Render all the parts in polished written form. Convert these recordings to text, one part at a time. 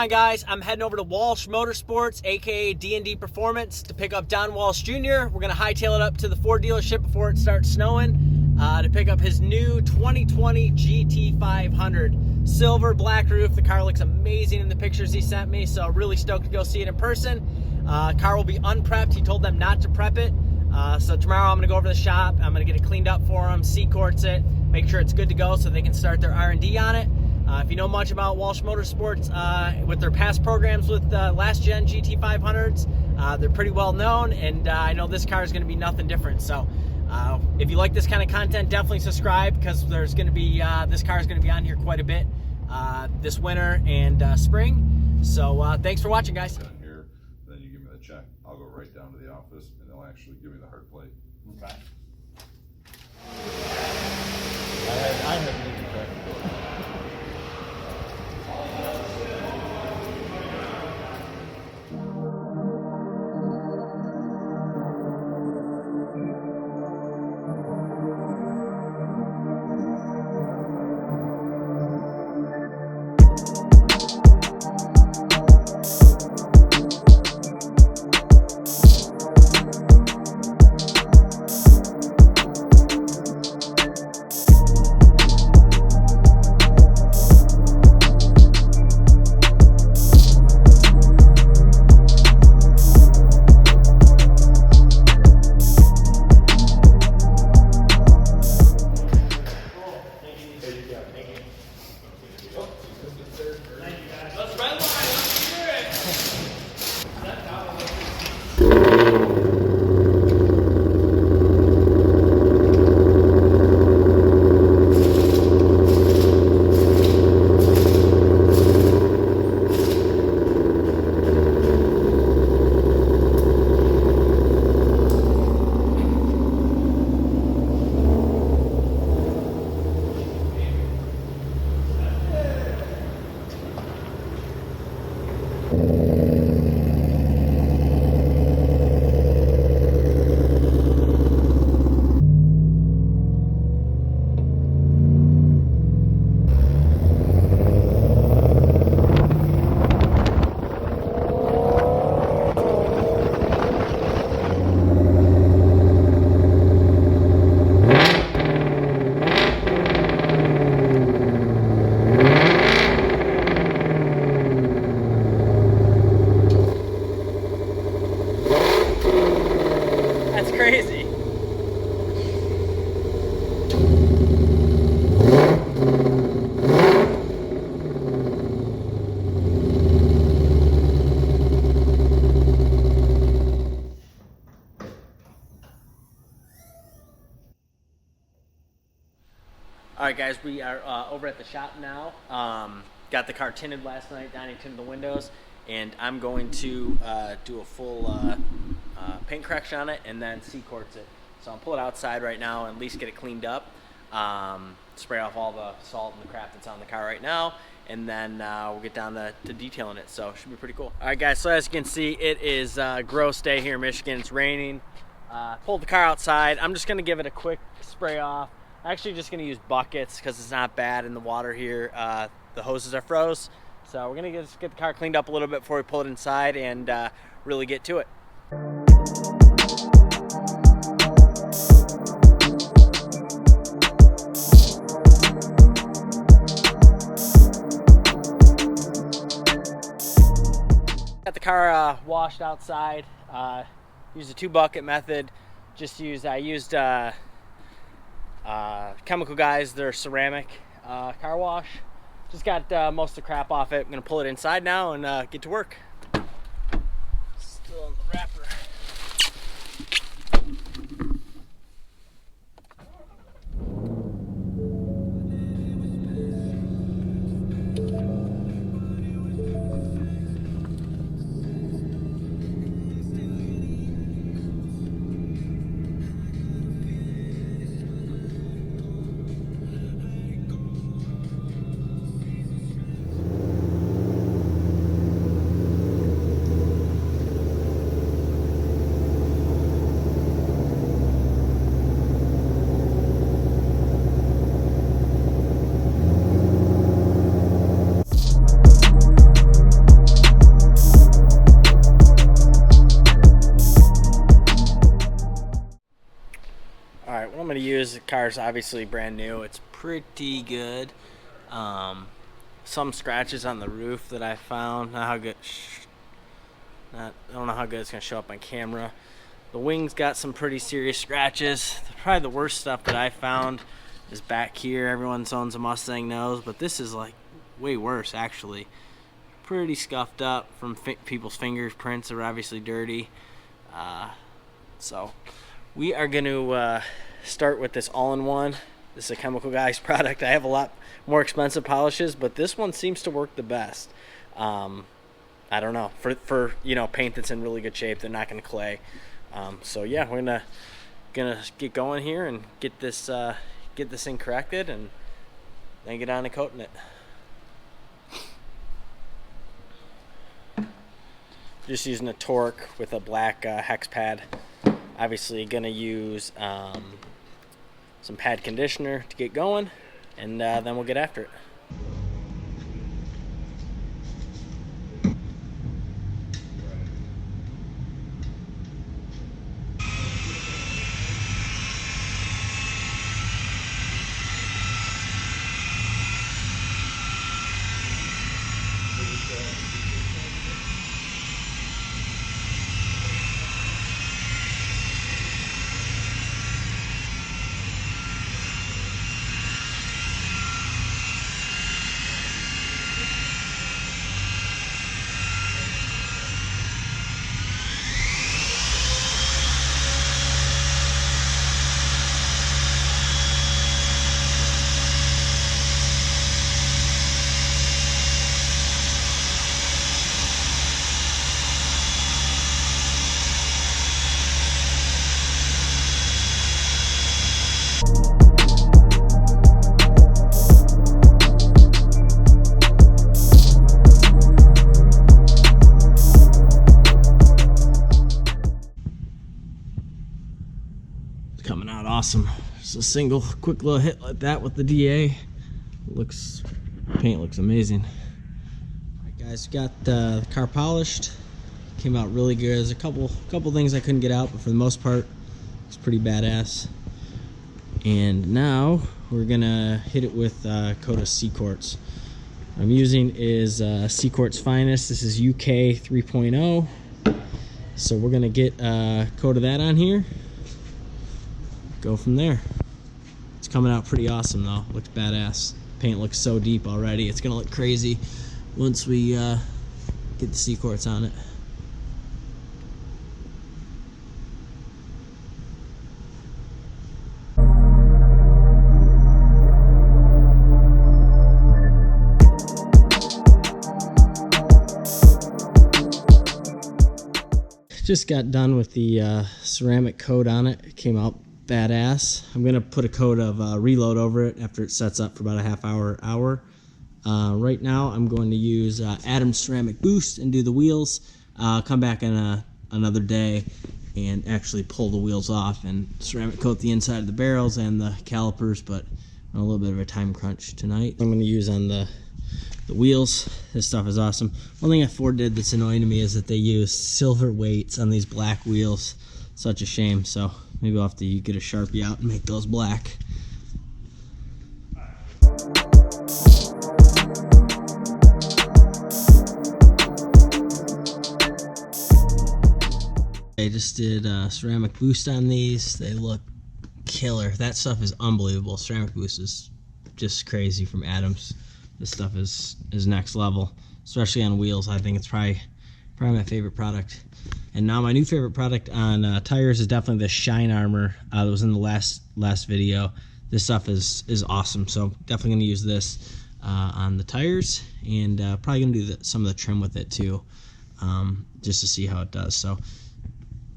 on, guys? I'm heading over to Walsh Motorsports, aka D&D Performance, to pick up Don Walsh Junior. We're gonna hightail it up to the Ford dealership before it starts snowing to pick up his new 2020 Gt500. Silver, black roof. The car looks amazing in the pictures he sent me, so really stoked to go see it in person. Car will be unprepped. He told them not to prep it. So tomorrow I'm gonna go over to the shop. I'm gonna get it cleaned up for him, C-quartz it, make sure it's good to go so they can start their R&D on it. If you know much about Walsh Motorsports, with their past programs with last-gen GT500s, they're pretty well known, and I know this car is going to be nothing different. So if you like this kind of content, definitely subscribe, because there's going to be this car is going to be on here quite a bit this winter and spring. So thanks for watching, guys. Here, then you give me the check. I'll go right down to the office, and they'll actually give me the hard plate. Okay. I haven't even cracked the door. That's crazy. All right, guys, we are over at the shop now. Got the car tinted last night. Donnie tinted the windows, and I'm going to do a full paint correction on it and then C-quartz it. So I'll pull it outside right now and at least get it cleaned up. Spray off all the salt and the crap that's on the car right now, and then we'll get down to detailing it. So it should be pretty cool. All right, guys, so as you can see, it is a gross day here in Michigan. It's raining. Pulled the car outside. I'm just gonna give it a quick spray off. Actually just gonna use buckets because it's not bad in the water here. The hoses are froze. So we're gonna get the car cleaned up a little bit before we pull it inside and really get to it. Got the car washed outside. Used a 2-bucket method. I used Chemical Guys, their ceramic car wash. Just got most of the crap off it. I'm gonna pull it inside now and get to work. Still in the wrapper. going to use. The car's obviously brand new. It's pretty good. Some scratches on the roof that I found. Not how good. I don't know how good it's going to show up on camera. The wing's got some pretty serious scratches. Probably the worst stuff that I found is back here. Everyone who owns a Mustang knows, but this is like way worse actually. Pretty scuffed up from people's fingerprints. Are obviously dirty. So we are going to start with this all-in-one. This is a Chemical Guys product. I have a lot more expensive polishes, but this one seems to work the best. I don't know, for paint that's in really good shape, they're not going to clay. So yeah, we're gonna get going here and get this thing corrected, and then get on to coating it. Just using a torque with a black hex pad. Obviously gonna use some pad conditioner to get going, and then we'll get after it. Coming out awesome. Just a single quick little hit like that with the DA. Paint looks amazing. Alright guys, got the car polished. Came out really good. There's a couple things I couldn't get out, but for the most part it's pretty badass. And now we're gonna hit it with a coat of C-Quartz. What I'm using is C-Quartz Finest. This is UK 3.0. So we're gonna get a coat of that on here. Go from there. It's coming out pretty awesome though. Looks badass. Paint looks so deep already. It's gonna look crazy once we get the C-Quartz on it. Just got done with the ceramic coat on it. It came out badass. I'm gonna put a coat of reload over it after it sets up for about a half hour. Right now I'm going to use Adam's Ceramic Boost and do the wheels. Come back in another day and actually pull the wheels off and ceramic coat the inside of the barrels and the calipers, but on a little bit of a time crunch tonight. I'm going to use on the wheels. This stuff is awesome. One thing that Ford did that's annoying to me is that they use silver weights on these black wheels. Such a shame. So maybe I'll have to get a Sharpie out and make those black. I just did ceramic boost on these. They look killer. That stuff is unbelievable. Ceramic boost is just crazy from Adams. This stuff is next level, especially on wheels. I think it's probably my favorite product. And now my new favorite product on tires is definitely the Shine Armor that was in the last video. This stuff is awesome, so definitely going to use this on the tires, and probably going to do some of the trim with it too, just to see how it does. So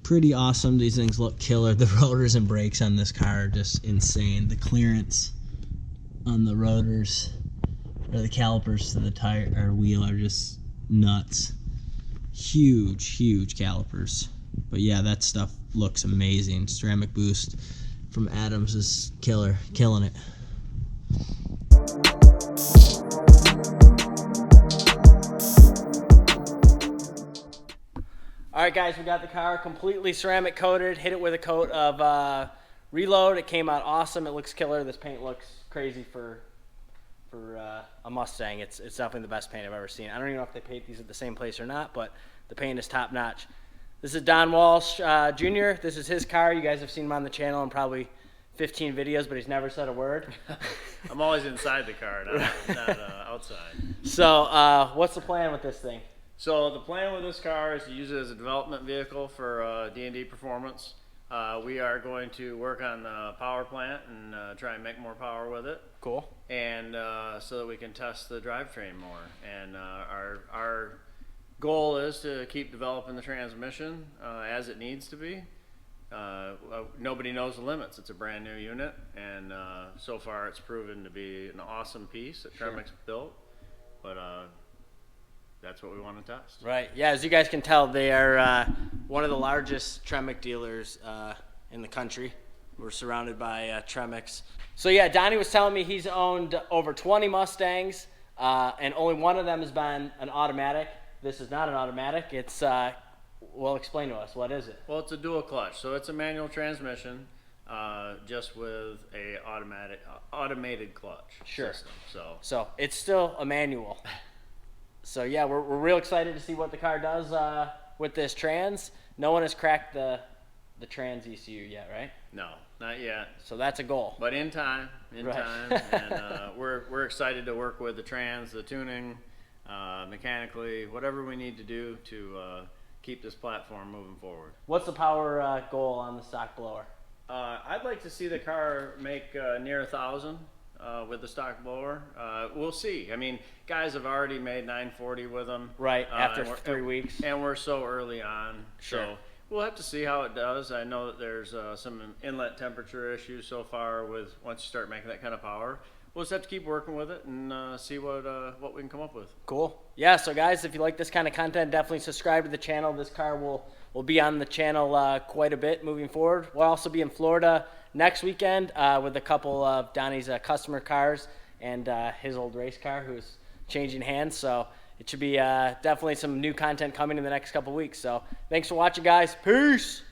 pretty awesome. These things look killer. The rotors and brakes on this car are just insane. The clearance on the rotors, or the calipers to the tire or wheel, are just nuts. Huge calipers. But yeah, that stuff looks amazing. Ceramic Boost from Adams is killing it. Alright guys, we got the car completely ceramic coated. Hit it with a coat of reload. It came out awesome. It looks killer. This paint looks crazy for a Mustang. It's definitely the best paint I've ever seen. I don't even know if they paint these at the same place or not, but the paint is top notch. This is Don Walsh Junior. This is his car. You guys have seen him on the channel in probably 15 videos, but he's never said a word. I'm always inside the car, not outside. So what's the plan with this thing? So the plan with this car is to use it as a development vehicle for D&D Performance. We are going to work on the power plant and try and make more power with it. Cool. And so that we can test the drivetrain more. And our goal is to keep developing the transmission as it needs to be. Nobody knows the limits. It's a brand new unit, and so far it's proven to be an awesome piece that Tremec's built. But that's what we want to test. Right. Yeah, as you guys can tell, they are one of the largest Tremec dealers in the country. We're surrounded by Tremec's. So yeah, Donnie was telling me he's owned over 20 Mustangs, and only one of them has been an automatic. This is not an automatic. It's, well, explain to us. What is it? Well, it's a dual clutch. So it's a manual transmission, just with a automated clutch system. So it's still a manual. So yeah, we're real excited to see what the car does with this trans. No one has cracked the trans ECU yet, right? No, not yet. So that's a goal. But in time, and we're excited to work with the trans, the tuning, mechanically, whatever we need to do to keep this platform moving forward. What's the power goal on the stock blower? I'd like to see the car make near 1,000 with the stock blower. We'll see. I mean, guys have already made 940 with them. Right, after 3 weeks. And we're so early on. Sure. So we'll have to see how it does. I know that there's some inlet temperature issues so far with once you start making that kind of power. We'll just have to keep working with it and see what we can come up with. Cool. Yeah, so guys, if you like this kind of content, definitely subscribe to the channel. This car will be on the channel quite a bit moving forward. We'll also be in Florida next weekend with a couple of Donnie's customer cars and his old race car who's changing hands. So it should be definitely some new content coming in the next couple weeks. So thanks for watching, guys. Peace.